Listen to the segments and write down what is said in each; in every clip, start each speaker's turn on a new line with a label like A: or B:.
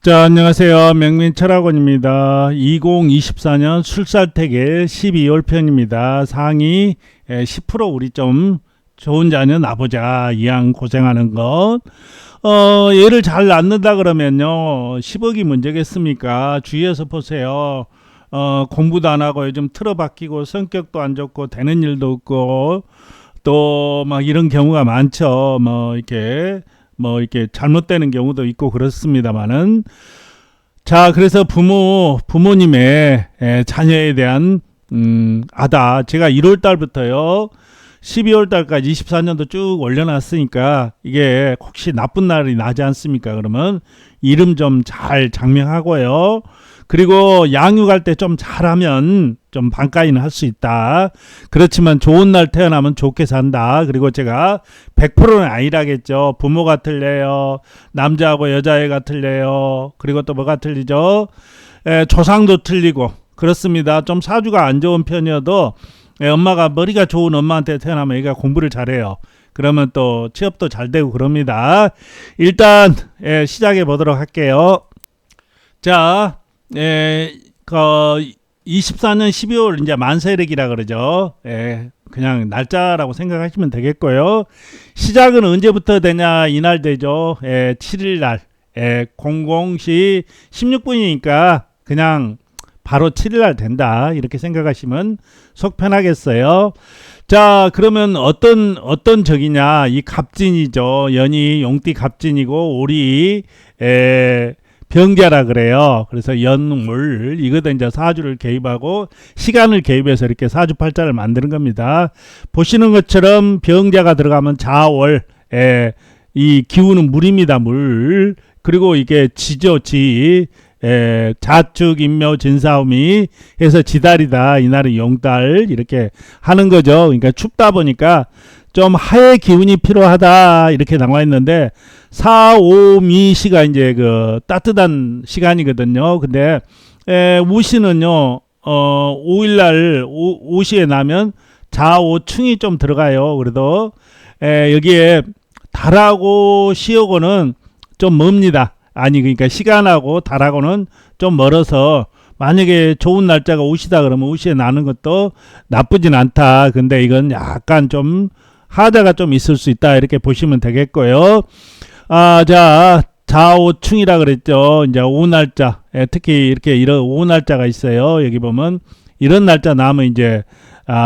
A: 자, 안녕하세요. 명민철학원입니다. 2024년 술살택의 12월 편입니다. 상위 10% 우리 좀 좋은 자녀 낳아보자. 이왕 고생하는 것. 얘를 잘 낳는다 그러면요. 10억이 문제겠습니까? 주위에서 보세요. 공부도 안 하고 요즘 틀어박히고 성격도 안 좋고 되는 일도 없고 또 막 이런 경우가 많죠. 뭐 이렇게 잘못되는 경우도 있고 그렇습니다만은, 자, 그래서 부모님의 자녀에 대한 제가 1월 달부터요 12월 달까지 24년도 쭉 올려놨으니까 이게 혹시 나쁜 날이 나지 않습니까? 그러면 이름 좀 잘 장명하고요. 그리고 양육할 때 좀 잘하면 좀 반가이는 할 수 있다. 그렇지만 좋은 날 태어나면 좋게 산다. 그리고 제가 100%는 아니라겠죠. 부모가 틀려요. 남자하고 여자애가 틀려요. 그리고 또 뭐가 틀리죠? 조상도 틀리고 그렇습니다. 좀 사주가 안 좋은 편이어도 엄마가 머리가 좋은 엄마한테 태어나면 애가 공부를 잘해요. 그러면 또 취업도 잘 되고 그럽니다. 일단 시작해 보도록 할게요. 자, 24년 12월 이제 만세력이라 그러죠. 그냥 날짜라고 생각하시면 되겠고요. 시작은 언제부터 되냐? 이날 되죠. 7일 날 00시 16분이니까 그냥 바로 7일 날 된다. 이렇게 생각하시면 속 편하겠어요. 자, 그러면 어떤 적이냐? 이 갑진이죠. 연이 용띠 갑진이고 올이 병자라 그래요. 그래서 연물 이거도 이제 사주를 개입하고 시간을 개입해서 이렇게 사주팔자를 만드는 겁니다. 보시는 것처럼 병자가 들어가면 자월, 이 기운은 물입니다. 물. 그리고 이게 지죠. 지. 자축 인묘 진사오미 해서 지달이다. 이날은 용달 이렇게 하는 거죠. 그러니까 춥다 보니까 좀 하의 기운이 필요하다 이렇게 나와 있는데 4, 5, 미시가 이제 그 따뜻한 시간이거든요. 근데 우시는요 5일날 오시에 나면 자오충이 좀 들어가요. 그래도 여기에 달하고 시하고는 좀 멉니다. 아니 그러니까 시간하고 달하고는 좀 멀어서 만약에 좋은 날짜가 우시다 그러면 우시에 나는 것도 나쁘진 않다. 근데 이건 약간 좀 하자가 좀 있을 수 있다. 이렇게 보시면 되겠고요. 자, 자오충이라 그랬죠. 이제 오날짜. 특히 이렇게 이런 오날짜가 있어요. 여기 보면 이런 날짜 나면 이제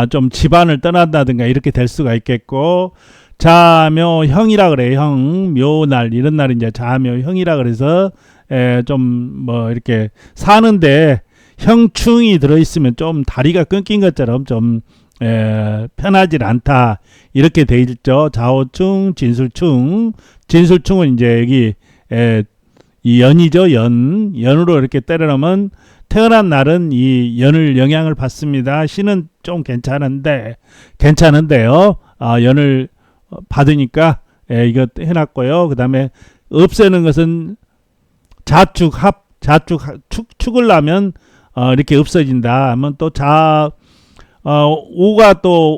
A: 좀 집안을 떠난다든가 이렇게 될 수가 있겠고, 자묘형이라 그래요. 형, 묘날 이런 날 이제 자묘형이라 그래서 좀 뭐 이렇게 사는데 형충이 들어있으면 좀 다리가 끊긴 것처럼 좀 편하질 않다. 이렇게 돼 있죠. 자오충, 진술충. 진술충은 이제 여기 이 연이죠. 연으로 이렇게 때려놓으면 태어난 날은 이 연을 영향을 받습니다. 신은 좀 괜찮은데요. 연을 받으니까 이거 해놨고요. 그 다음에 없애는 것은 축을 나면 이렇게 없어진다 하면 또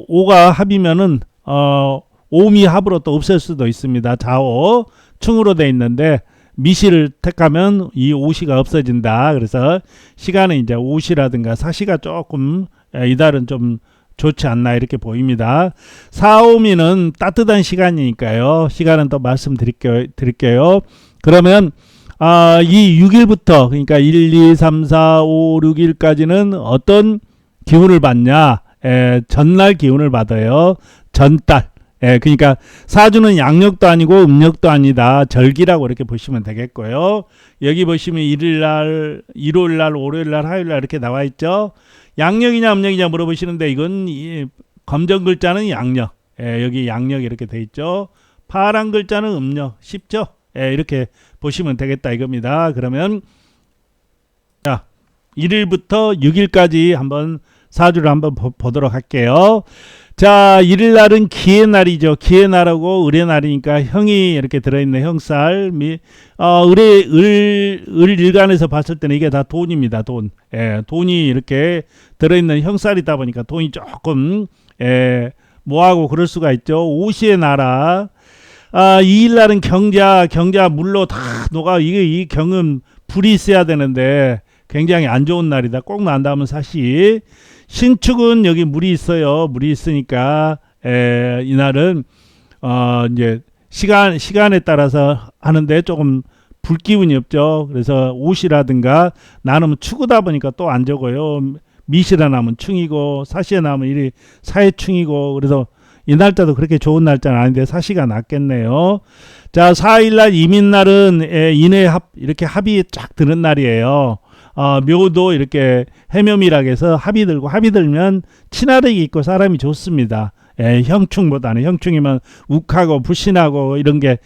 A: 오가 합이면은 오미 합으로 또 없앨 수도 있습니다. 자오 충으로 돼 있는데 미시를 택하면 이 오시가 없어진다. 그래서 시간은 이제 오시라든가 사시가 조금 이달은 좀 좋지 않나 이렇게 보입니다. 사오미는 따뜻한 시간이니까요. 시간은 또 말씀드릴게요. 그러면 이 6일부터 그러니까 1, 2, 3, 4, 5, 6일까지는 어떤 기운을 받냐? 전날 기운을 받아요. 전달. 그러니까 사주는 양력도 아니고 음력도 아니다. 절기라고 이렇게 보시면 되겠고요. 여기 보시면 1일날, 1월날, 월요일날, 화요일날 이렇게 나와 있죠. 양력이냐 음력이냐 물어보시는데 이건 검정 글자는 양력. 여기 양력 이렇게 돼 있죠. 파란 글자는 음력. 쉽죠? 이렇게 보시면 되겠다 이겁니다. 그러면 자, 1일부터 6일까지 한번 사주를 한번 보도록 할게요. 자, 1일 날은 기의 날이죠. 기의 날하고 을의 날이니까 형이 이렇게 들어있는 형살. 을 일간에서 봤을 때는 이게 다 돈입니다. 돈. 돈이 이렇게 들어있는 형살이다 보니까 돈이 조금 뭐하고 그럴 수가 있죠. 오시의 나라. 2일 날은 경자 물로 다 녹아. 이 경은 불이 있어야 되는데 굉장히 안 좋은 날이다. 꼭 난다면 사시. 신축은 여기 물이 있어요. 물이 있으니까 이날은 이제 시간에 따라서 하는데 조금 불 기운이 없죠. 그래서 옷이라든가 나누면 축이다 보니까 또 안 적어요. 미시라 나면 충이고 사시에 나면 일이 사해충이고 그래서 이 날짜도 그렇게 좋은 날짜는 아닌데 사시가 낫겠네요. 자, 4일날 이민날은 인해 이렇게 합이 쫙 드는 날이에요. 묘도 이렇게 해묘미라고 해서 합이 들고 합이 들면 친화력이 있고 사람이 좋습니다. 형충보다는 형충이면 욱하고 불신하고 이런 게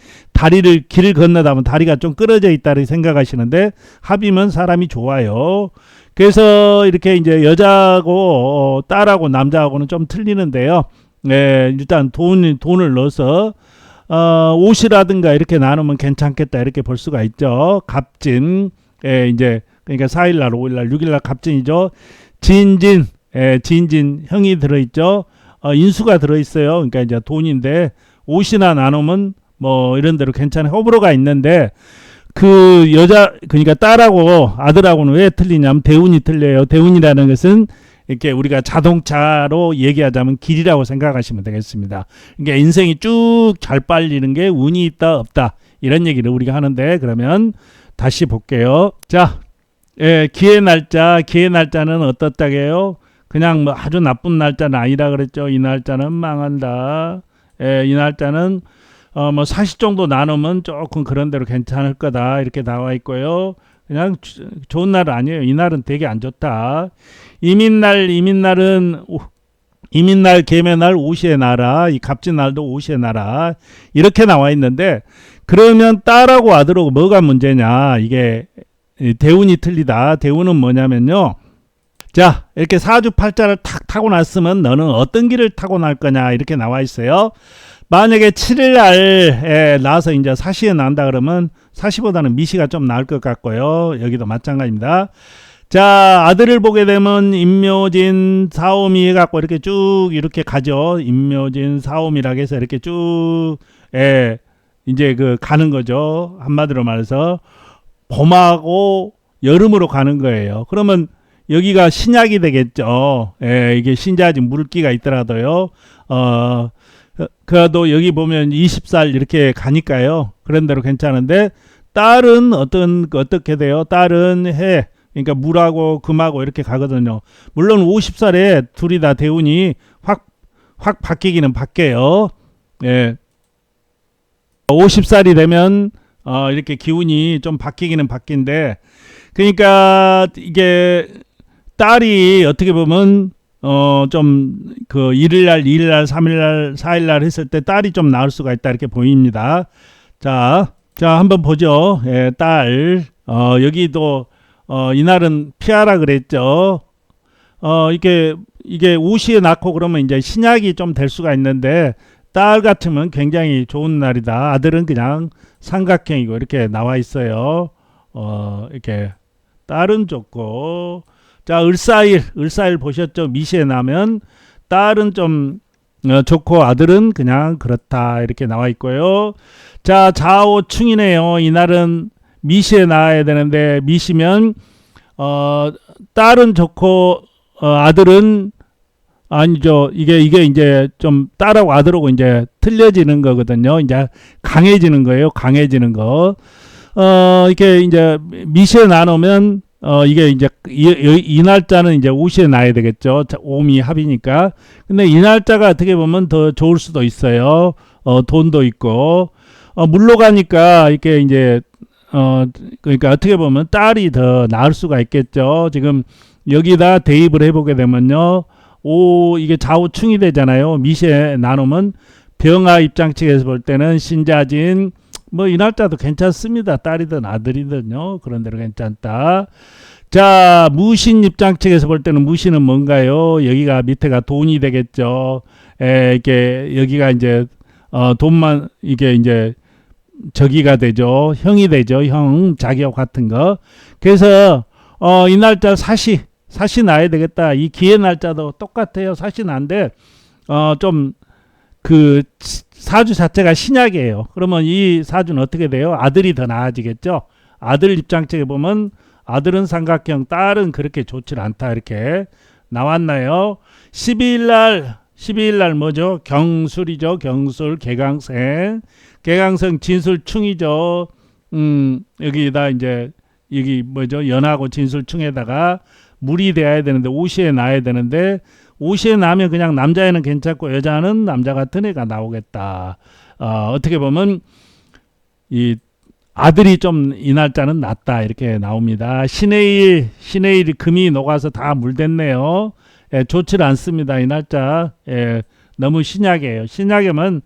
A: 길을 건너다 보면 다리가 좀 끊어져 있다고 생각하시는데 합이면 사람이 좋아요. 그래서 이렇게 이제 여자하고 딸하고 남자하고는 좀 틀리는데요. 일단 돈을 넣어서 옷이라든가 이렇게 나누면 괜찮겠다 이렇게 볼 수가 있죠. 갑진 이제 그러니까 4일날 5일날 6일날 갑진이죠. 진진 형이 들어있죠. 인수가 들어있어요. 그러니까 이제 돈인데 옷이나 나누면 뭐 이런 대로 괜찮은 호불호가 있는데 그 여자 그러니까 딸하고 아들하고는 왜 틀리냐면 대운이 틀려요. 대운이라는 것은 이렇게 우리가 자동차로 얘기하자면 길이라고 생각하시면 되겠습니다. 그러니까 인생이 쭉 잘 빨리는 게 운이 있다 없다 이런 얘기를 우리가 하는데 그러면 다시 볼게요. 자, 기해 날짜는 어떻다게요? 그냥 뭐 아주 나쁜 날짜는 아니라 그랬죠. 이 날짜는 망한다. 이 날짜는 뭐 40 정도 나누면 조금 그런 대로 괜찮을 거다 이렇게 나와 있고요. 그냥 좋은 날은 아니에요. 이 날은 되게 안 좋다. 이민날 계매날 오시의 나라, 이 갑진날도 오시의 나라 이렇게 나와 있는데 그러면 딸하고 아들하고 뭐가 문제냐? 이게 대운이 틀리다. 대운은 뭐냐면요. 자, 이렇게 사주팔자를 탁 타고 났으면 너는 어떤 길을 타고 날 거냐 이렇게 나와 있어요. 만약에 7일날 나서 이제 사시에 난다 그러면 사시보다는 미시가 좀 나을 것 같고요. 여기도 마찬가지입니다. 자, 아들을 보게 되면 임묘진 사오미 해갖고 이렇게 쭉 이렇게 가죠. 임묘진 사오미라고 해서 이렇게 쭉 이제 그 가는 거죠. 한마디로 말해서 봄하고 여름으로 가는 거예요. 그러면 여기가 신약이 되겠죠. 이게 신자지 물기가 있더라도요. 그래도 여기 보면 20살 이렇게 가니까요. 그런 대로 괜찮은데 딸은 어떻게 돼요? 딸은 그러니까 물하고 금하고 이렇게 가거든요. 물론 50살에 둘이 다 대운이 확 바뀌기는 바뀌어요. 50살이 되면 이렇게 기운이 좀 바뀌기는 바뀐데 그러니까 이게 딸이 어떻게 보면 좀 그 1일날, 2일날, 3일날, 4일날 했을 때 딸이 좀 나을 수가 있다 이렇게 보입니다. 자 한번 보죠. 딸 여기도 이날은 피하라 그랬죠. 이게 우시에 낳고 그러면 이제 신약이 좀 될 수가 있는데 딸 같으면 굉장히 좋은 날이다. 아들은 그냥 삼각형이고 이렇게 나와 있어요. 이렇게 딸은 좋고 자 을사일 보셨죠? 미시에 나면 딸은 좀 좋고 아들은 그냥 그렇다 이렇게 나와 있고요. 자 좌오충이네요. 이날은 미시에 나와야 되는데 미시면 딸은 좋고 아들은 아니죠. 이게 이제 좀 딸하고 아들하고 이제 틀려지는 거거든요. 이제 강해지는 거예요. 강해지는 거. 이렇게 이제 미시에 나누면 이게 이제 이 날짜는 이제 우시에 나야 되겠죠. 오미 합이니까. 근데 이 날짜가 어떻게 보면 더 좋을 수도 있어요. 돈도 있고. 물러가니까 이렇게 이제 그러니까 어떻게 보면 딸이 더 나을 수가 있겠죠. 지금 여기다 대입을 해보게 되면요. 이게 좌우충이 되잖아요. 미시에 나누면 병화 입장 측에서 볼 때는 신자진 뭐 이 날짜도 괜찮습니다. 딸이든 아들이든요. 그런 대로 괜찮다. 자, 무신 입장 측에서 볼 때는 무신은 뭔가요? 여기가 밑에가 돈이 되겠죠. 이게 여기가 이제 돈만 이게 이제 저기가 되죠. 형이 되죠. 형 자기하고 같은 거. 그래서 이 날짜 사시 나야 되겠다. 이 기해 날짜도 똑같아요. 사시 난데 좀 그 사주 자체가 신약이에요. 그러면 이 사주는 어떻게 돼요? 아들이 더 나아지겠죠. 아들 입장책에 보면 아들은 삼각형, 딸은 그렇게 좋지 않다 이렇게 나왔나요? 12일 날 뭐죠? 경술이죠. 경술, 개강생. 개강생 진술충이죠. 여기다 이제 여기 뭐죠? 연하고 진술충에다가 물이 돼야 되는데 오시에 나야 되는데 오시에 나면 그냥 남자애는 괜찮고 여자는 남자 같은 애가 나오겠다. 어떻게 보면 이 아들이 좀 이 날짜는 낫다 이렇게 나옵니다. 신의 일이 금이 녹아서 다 물됐네요. 예, 좋지 않습니다. 이 날짜. 예, 너무 신약이에요. 신약이면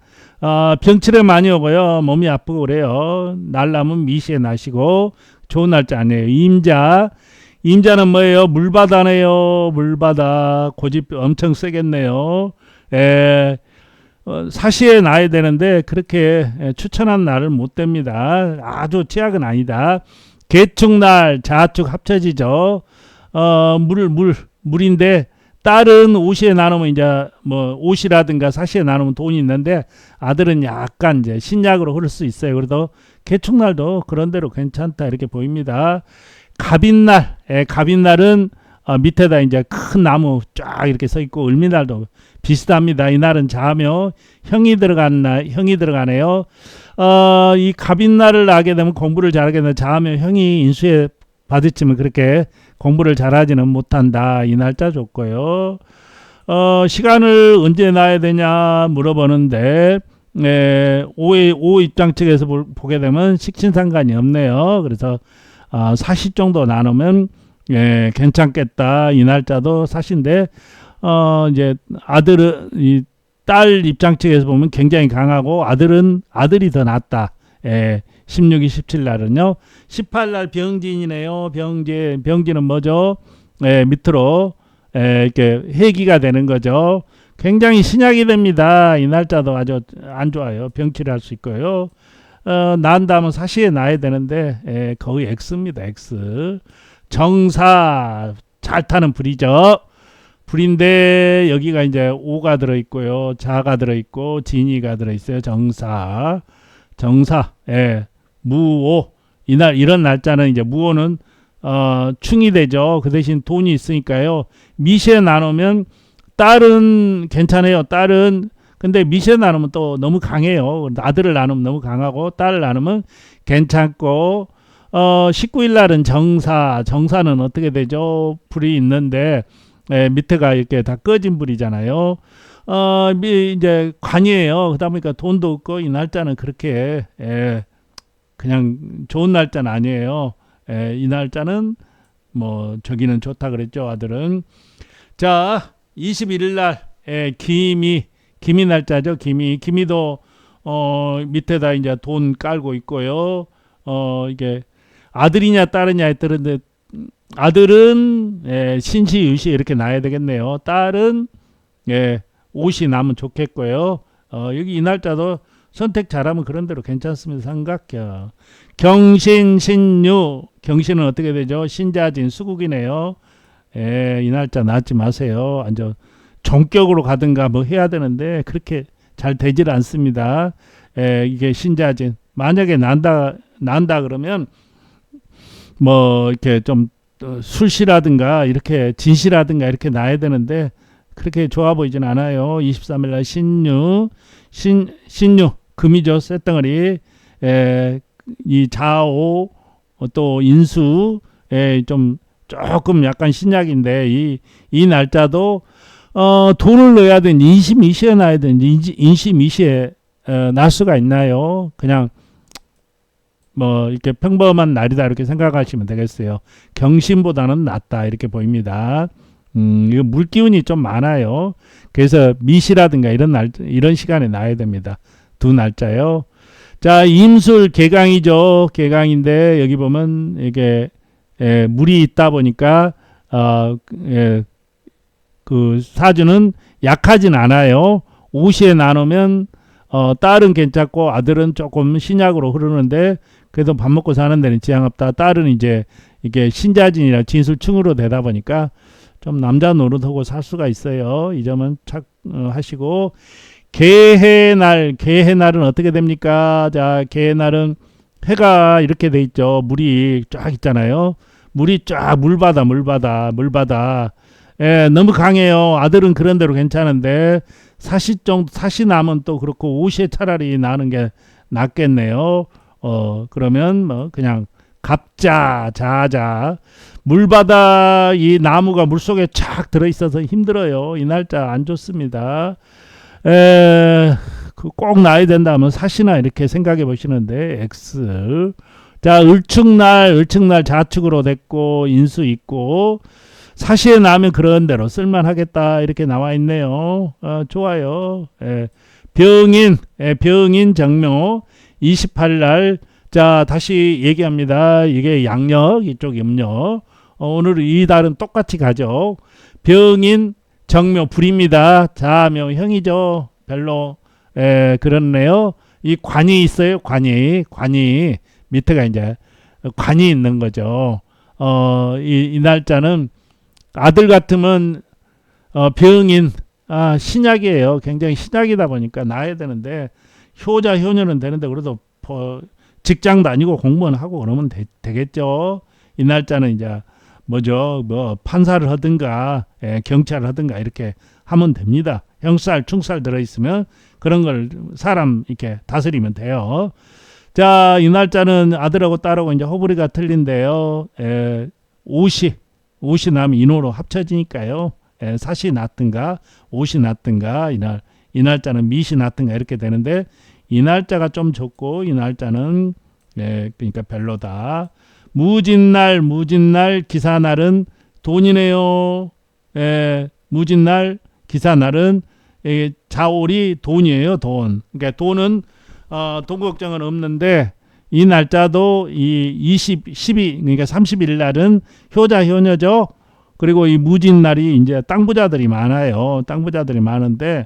A: 병치레 많이 오고요. 몸이 아프고 그래요. 날라면 미시에 나시고 좋은 날짜 아니에요. 임자는 뭐예요? 물바다네요. 물바다. 고집 엄청 세겠네요. 예, 사시에 나야 되는데 그렇게 추천한 날을 못 됩니다. 아주 최악은 아니다. 개축날 자축 합쳐지죠. 물인데 딸은 오시에 나누면 이제 뭐 오시라든가 사시에 나누면 돈이 있는데 아들은 약간 이제 신약으로 흐를 수 있어요. 그래도 개축날도 그런 대로 괜찮다 이렇게 보입니다. 갑인날, 갑인날은 밑에다 이제 큰 나무 쫙 이렇게 서 있고 을미날도 비슷합니다. 이 날은 자묘 형이 들어가네요. 이 갑인날을 나게 되면 공부를 잘하게 되면 자묘 형이 인수에 받으치면 그렇게 공부를 잘하지는 못한다. 이 날짜 좋고요. 시간을 언제 놔야 되냐 물어보는데 오 입장 측에서 보게 되면 식신상관이 없네요. 그래서 40 정도 나누면 괜찮겠다. 이 날짜도 사시인데 이제 아들은 딸 입장 측에서 보면 굉장히 강하고 아들이 더 낫다. 16일, 17 날은요. 18 날 병진이네요. 병진은 뭐죠? 밑으로 이렇게 해기가 되는 거죠. 굉장히 신약이 됩니다. 이 날짜도 아주 안 좋아요. 병치를 할 수 있고요. 난 다음은 사시에 나야 되는데 거의 X입니다. X. 정사 잘 타는 불이죠. 불인데 여기가 이제 오가 들어있고요. 자가 들어있고 진이가 들어있어요. 정사 무오 이런 날짜는 이제 무오는 충이 되죠. 그 대신 돈이 있으니까요. 미시에 나누면 딸은 괜찮아요. 딸은 근데 미시에 나누면 또 너무 강해요. 아들을 나누면 너무 강하고 딸을 나누면 괜찮고 19일 날은 정사는 어떻게 되죠? 불이 있는데 밑에가 이렇게 다 꺼진 불이잖아요. 이제 관이에요. 그러다 보니까 돈도 없고 이 날짜는 그렇게 그냥 좋은 날짜는 아니에요. 이 날짜는 뭐 저기는 좋다 그랬죠. 아들은. 자 21일 날 기미 날짜죠. 기미도 밑에다 이제 돈 깔고 있고요. 이게 아들이냐 딸이냐에 따른데 아들은 신시유시 이렇게 나야 되겠네요. 딸은 옷이 나면 좋겠고요. 여기 이 날짜도 선택 잘하면 그런 대로 괜찮습니다. 삼각형. 경신, 신유. 경신은 어떻게 되죠? 신자진, 수국이네요. 이 날짜 낳지 마세요. 완전 종격으로 가든가 뭐 해야 되는데 그렇게 잘 되질 않습니다. 이게 신자진. 만약에 난다 그러면 뭐 이렇게 좀 술시라든가 이렇게 진시라든가 이렇게 나야 되는데 그렇게 좋아 보이진 않아요. 23일 날 신유 금이죠. 쇳덩어리 이 자오 또 인수 좀 조금 약간 신약인데 이 날짜도 돈을 넣어야 되는지 인심이시에 놔야 되는지 인심이시에 날 수가 있나요? 그냥 뭐 이렇게 평범한 날이다 이렇게 생각하시면 되겠어요. 경신보다는 낫다 이렇게 보입니다. 이거 물기운이 좀 많아요. 그래서 미시라든가 이런 시간에 나야 됩니다. 두 날짜요. 자, 임술 개강이죠. 개강인데 여기 보면 이게 물이 있다 보니까 그 사주는 약하진 않아요. 오시에 나누면 딸은 괜찮고 아들은 조금 신약으로 흐르는데 그래도 밥 먹고 사는 데는 지장 없다. 딸은 이제 이게 신자진이라 진술충으로 되다 보니까 좀 남자 노릇하고 살 수가 있어요. 이 점은 착하시고 개해날은 어떻게 됩니까? 자, 개해날은 해가 이렇게 돼 있죠. 물이 쫙 있잖아요. 물이 쫙 물바다. 예, 너무 강해요. 아들은 그런 대로 괜찮은데 사시나면 또 그렇고 오시에 차라리 나는 게 낫겠네요. 그러면 뭐 그냥 갑자 자자 물바다 이 나무가 물속에 착 들어있어서 힘들어요. 이 날짜 안 좋습니다. 꼭 나야 된다면 사시나 이렇게 생각해 보시는데 X. 자, 을축날 좌측으로 됐고 인수 있고 사시에 나면 그런 대로 쓸만하겠다 이렇게 나와 있네요. 좋아요. 병인 정묘 28날. 자, 다시 얘기합니다. 이게 양력, 이쪽 음력. 오늘 이 달은 똑같이 가죠. 병인 정묘 불입니다. 자묘 형이죠. 별로 그렇네요. 이 관이 있어요. 관이 밑에가 이제 관이 있는 거죠. 이 날짜는 아들 같으면 병인 신약이에요. 굉장히 신약이다 보니까 나야 되는데 효자 효녀는 되는데 그래도 직장 다니고 공무원 하고 그러면 되겠죠. 이 날짜는 이제 뭐죠? 뭐 판사를 하든가 경찰을 하든가 이렇게 하면 됩니다. 형살 충살 들어있으면 그런 걸 사람 이렇게 다스리면 돼요. 자, 이 날짜는 아들하고 딸하고 이제 호불이가 틀린데요. 옷이 나면 인호로 합쳐지니까요. 사시 났든가 옷이 났든가 이 날짜는 미시 났든가 이렇게 되는데 이 날짜가 좀 좋고 이 날짜는 그러니까 별로다. 무진날 기사날은 돈이네요. 무진날 기사날은 자월이 돈이에요. 돈. 그러니까 돈은 돈 걱정은 없는데 이 날짜도 이 12 그러니까 30일 날은 효자 효녀죠. 그리고 이 무진날이 이제 땅 부자들이 많아요. 땅 부자들이 많은데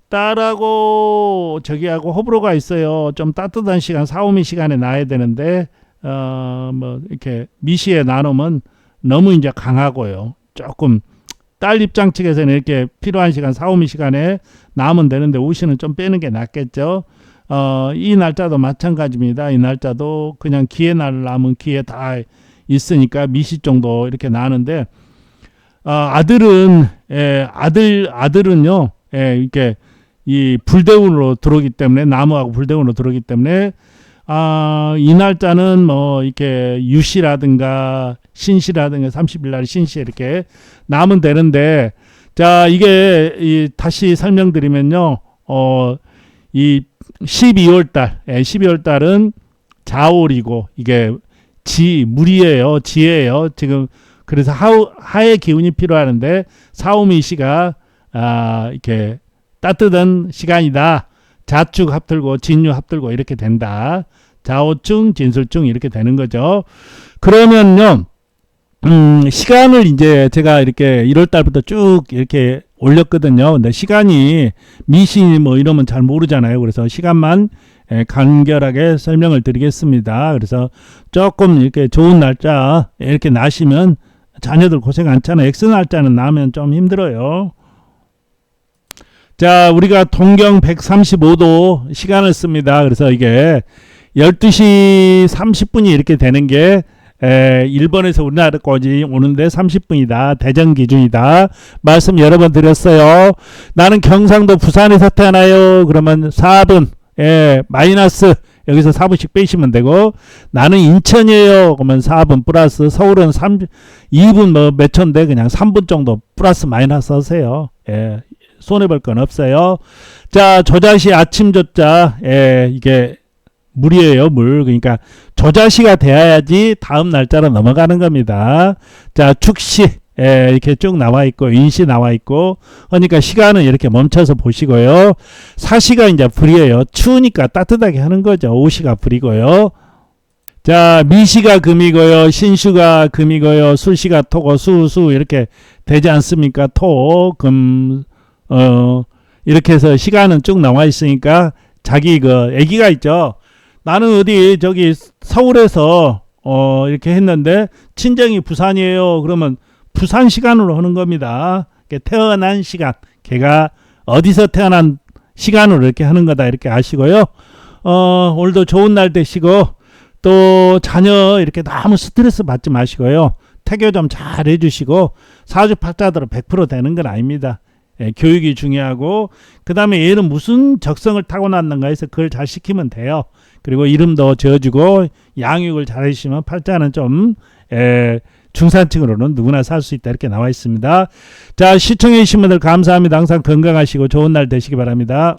A: 딸하고 저기하고 호불호가 있어요. 좀 따뜻한 시간, 사오미 시간에 나야 되는데 뭐 이렇게 미시에 나누면 너무 이제 강하고요. 조금 딸 입장 측에서는 이렇게 필요한 시간, 사오미 시간에 나면 되는데 오시는 좀 빼는 게 낫겠죠. 이 날짜도 마찬가지입니다. 이 날짜도 그냥 기회 날 나면 기회 다 있으니까 미시 정도 이렇게 나는데 아들은요, 이렇게 이 불대운으로 들어오기 때문에 나무하고 불대운으로 들어오기 때문에 이 날짜는 뭐 이렇게 유시라든가 신시라든가 30일 날 신시 이렇게 나면 되는데 자 이게 다시 설명드리면요 이 12월 달은 자월이고 이게 물이에요. 지예요. 지금 그래서 하의 기운이 필요하는데 사오미시가 이렇게 따뜻한 시간이다. 자축 합들고 진유 합들고 이렇게 된다. 자오충 진술충 이렇게 되는 거죠. 그러면요 시간을 이제 제가 이렇게 1월 달부터 쭉 이렇게 올렸거든요. 근데 시간이 미시 뭐 이러면 잘 모르잖아요. 그래서 시간만 간결하게 설명을 드리겠습니다. 그래서 조금 이렇게 좋은 날짜 이렇게 나시면 자녀들 고생 않잖아요. X 날짜는 나면 좀 힘들어요. 자, 우리가 동경 135도 시간을 씁니다. 그래서 이게 12시 30분이 이렇게 되는 게 일본에서 우리나라까지 오는데 30분이다. 대전 기준이다. 말씀 여러 번 드렸어요. 나는 경상도 부산에서 태어나요. 그러면 4분 마이너스 여기서 4분씩 빼시면 되고 나는 인천이에요. 그러면 4분 플러스 서울은 2분 뭐 몇 초인데 그냥 3분 정도 플러스 마이너스 하세요. 손해볼 건 없어요. 자, 조자시 아침 조자 이게 물이에요. 물. 그러니까 조자시가 돼야지 다음 날짜로 넘어가는 겁니다. 자, 축시 이렇게 쭉 나와 있고 인시 나와 있고 그러니까 시간은 이렇게 멈춰서 보시고요. 사시가 이제 불이에요. 추우니까 따뜻하게 하는 거죠. 오시가 불이고요. 자, 미시가 금이고요. 신수가 금이고요. 술시가 토고 수수 이렇게 되지 않습니까? 토, 금, 이렇게 해서 시간은 쭉 나와 있으니까 자기 애기가 있죠. 나는 어디 저기 서울에서 이렇게 했는데 친정이 부산이에요. 그러면 부산 시간으로 하는 겁니다. 태어난 시간, 걔가 어디서 태어난 시간으로 이렇게 하는 거다 이렇게 아시고요. 오늘도 좋은 날 되시고 또 자녀 이렇게 너무 스트레스 받지 마시고요. 태교 좀 잘 해주시고 사주팔자대로 100% 되는 건 아닙니다. 예, 교육이 중요하고 그 다음에 얘는 무슨 적성을 타고났는가 해서 그걸 잘 시키면 돼요. 그리고 이름도 지어주고 양육을 잘 해주시면 팔자는 좀 중산층으로는 누구나 살 수 있다 이렇게 나와 있습니다. 자, 시청해 주신 분들 감사합니다. 항상 건강하시고 좋은 날 되시기 바랍니다.